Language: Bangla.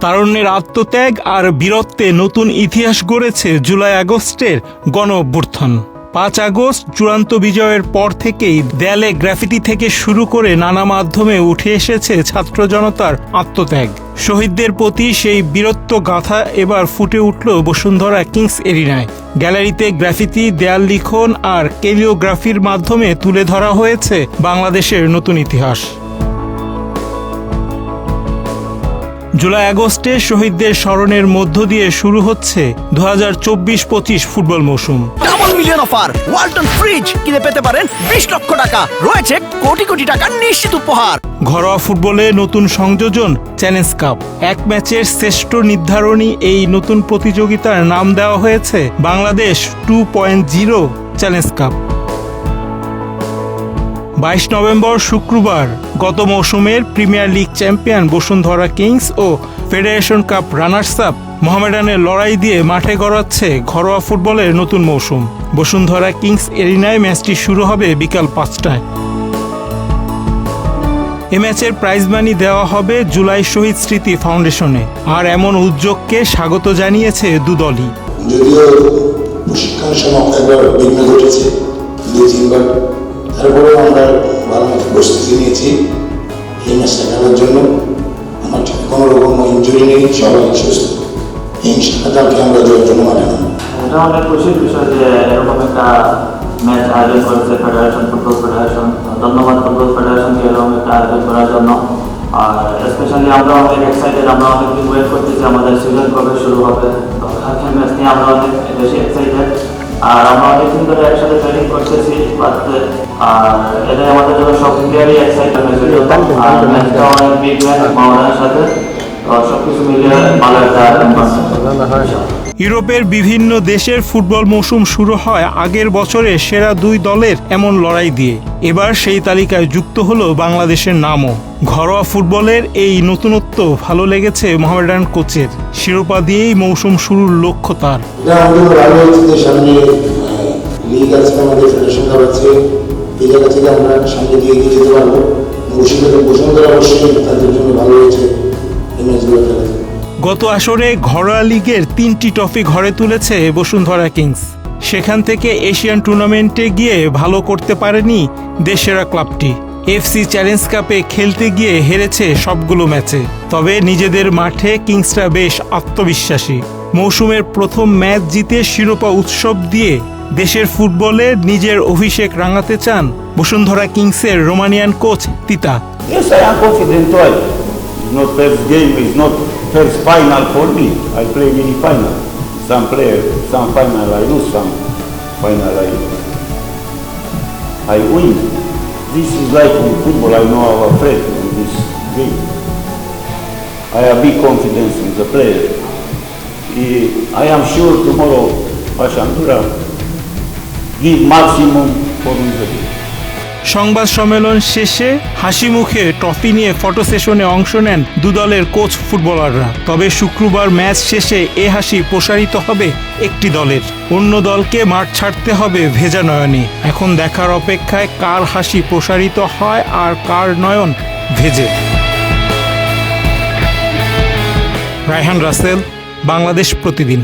তারুণ্যের আত্মত্যাগ আর বীরত্বে নতুন ইতিহাস গড়েছে জুলাই আগস্টের গণ অভ্যুত্থান। 5 আগস্ট চূড়ান্ত বিজয়ের পর থেকেই দেয়ালে গ্রাফিতি থেকে শুরু করে নানা মাধ্যমে উঠে এসেছে ছাত্র জনতার আত্মত্যাগ। শহীদদের প্রতি সেই বীরত্ব গাথা এবার ফুটে উঠল বসুন্ধরা কিংস এরিনায়। গ্যালারিতে গ্রাফিতি, দেয়াল লিখন আর ক্যালিওগ্রাফির মাধ্যমে তুলে ধরা হয়েছে বাংলাদেশের নতুন ইতিহাস। জুলাই আগস্টে শহীদদের স্মরণের মধ্য দিয়ে শুরু হচ্ছে 2024-25 ফুটবল মৌসুম। Double million offer, Walton fridge কিনে পেতে পারেন 20 লক্ষ টাকা, রয়েছে কোটি কোটি টাকার নিশ্চিত উপহার। ঘরোয়া ফুটবলে নতুন সংযোজন চ্যালেঞ্জ কাপ। এক ম্যাচের শ্রেষ্ঠ নির্ধারণী এই নতুন প্রতিযোগিতার নাম দেওয়া হয়েছে বাংলাদেশ 2.0 চ্যালেঞ্জ কাপ। 22 নভেম্বর শুক্রবার গত মৌসুমের premier league champion Bashundhara Kings ও ফেডারেশন কাপ রানার্স আপ মোহামেডানের লড়াই দিয়ে মাঠে গড়াচ্ছে ঘরোয়া ফুটবলের নতুন মৌসুম। বসুন্ধরা কিংস এরিনায় ম্যাচটি শুরু হবে বিকাল 5টায়। এ ম্যাচের প্রাইজ মানি দেওয়া হবে জুলাই শহীদ স্মৃতি ফাউন্ডেশনে। আর এমন উদ্যোগকে স্বাগত জানিয়েছে দুদলই। যদিও প্রশিক্ষণ সমাপ্ত একবার বিঘ্ন ঘটেছে, তারপরে আমরা ভালো মতো প্রস্তুতি নিয়েছি এই ম্যাচটা খেলার জন্য। আমার কোনো রকম ইনজুরি নেই, সবাই সুস্থ। ইনশাআল্লাহ আমরা জয়ের জন্য মানে না। এটা অনেক খুশির বিষয় যে এরকম একটা ম্যাচ আয়োজন করেছে ফেডারেশন, ফুটবল ফেডারেশন। ধন্যবাদ ফুটবল ফেডারেশনকে এরকম একটা আয়োজন করার জন্য। আর স্পেশালি আমরা অনেক এক্সাইটেড, আমরা অনেকদিন ওয়েট করতেছি আমাদের সিজন কবে শুরু হবে। তো কালকের ম্যাচ নিয়ে আমরা অনেক বেশি এক্সাইটেড। আর আমরা অনেকদিন ধরে একসাথে ট্রেনিং করতেছি, আর এটাই আমাদের জন্য সব প্লেয়ারই এক্সাইটেড হয়েছিল। আর ম্যাচটা অনেক বিগ ম্যাচ মাওলানার সাথে, তো সবকিছু মিলিয়ে ভালো একটা ইউরোপের বিভিন্ন দেশের ফুটবল মৌসুম শুরু হয় আগের বছরে সেরা 2 দলের এমন লড়াই দিয়ে। এবার সেই তালিকায় যুক্ত হলো বাংলাদেশের নামও। ঘরোয়া ফুটবলের এই নতুনত্ব ভালো লেগেছে মোহামেডান কোচের। শিরোপা দিয়েই মৌসুম শুরুর লক্ষ্য তার। সামনে লিগ আছে, আমাদের ফেডারেশন কাপ আছে, এই জায়গা থেকে আমরা সামনে দিয়ে এগিয়ে যেতে পারবো। বসুন্ধরা অবশ্যই তাদের জন্য ভালো হয়েছে এই ম্যাচগুলো খেলা। গত আসরে ঘরোয়া লিগের 3টি ট্রফি ঘরে তুলেছে বসুন্ধরা কিংস। সেখান থেকে এশিয়ান টুর্নামেন্টে গিয়ে ভালো করতে পারেনি দেশেরা ক্লাবটি। এফসি চ্যালেঞ্জ কাপে খেলতে গিয়ে হেরেছে সবগুলো ম্যাচে। তবে নিজেদের মাঠে কিংসরা বেশ আত্মবিশ্বাসী। মৌসুমের প্রথম ম্যাচ জিতে শিরোপা উৎসব দিয়ে দেশের ফুটবলে নিজের অভিষেক রাঙাতে চান বসুন্ধরা কিংসের রোমানিয়ান কোচ তিতা। Yes, I am confident too. Not first game is not first final for me. I play many final. Some final I lose, some final I win. This is like in football. I know our afraid in this game. I have big confidence in the player. I am sure tomorrow Ashandura give maximum for the game. সংবাদ সম্মেলন শেষে হাসি মুখে ট্রফি নিয়ে ফটো সেশনে অংশ নেন দুদলের কোচ ফুটবলাররা। তবে শুক্রবার ম্যাচ শেষে এ হাসি প্রসারিত হবে একটি দলের। অন্য দলকে মাঠ ছাড়তে হবে ভেজা নয়নে। এখন দেখার অপেক্ষায় কার হাসি প্রসারিত হয় আর কার নয়ন ভেজে। রায়হান রাসেল, বাংলাদেশ প্রতিদিন।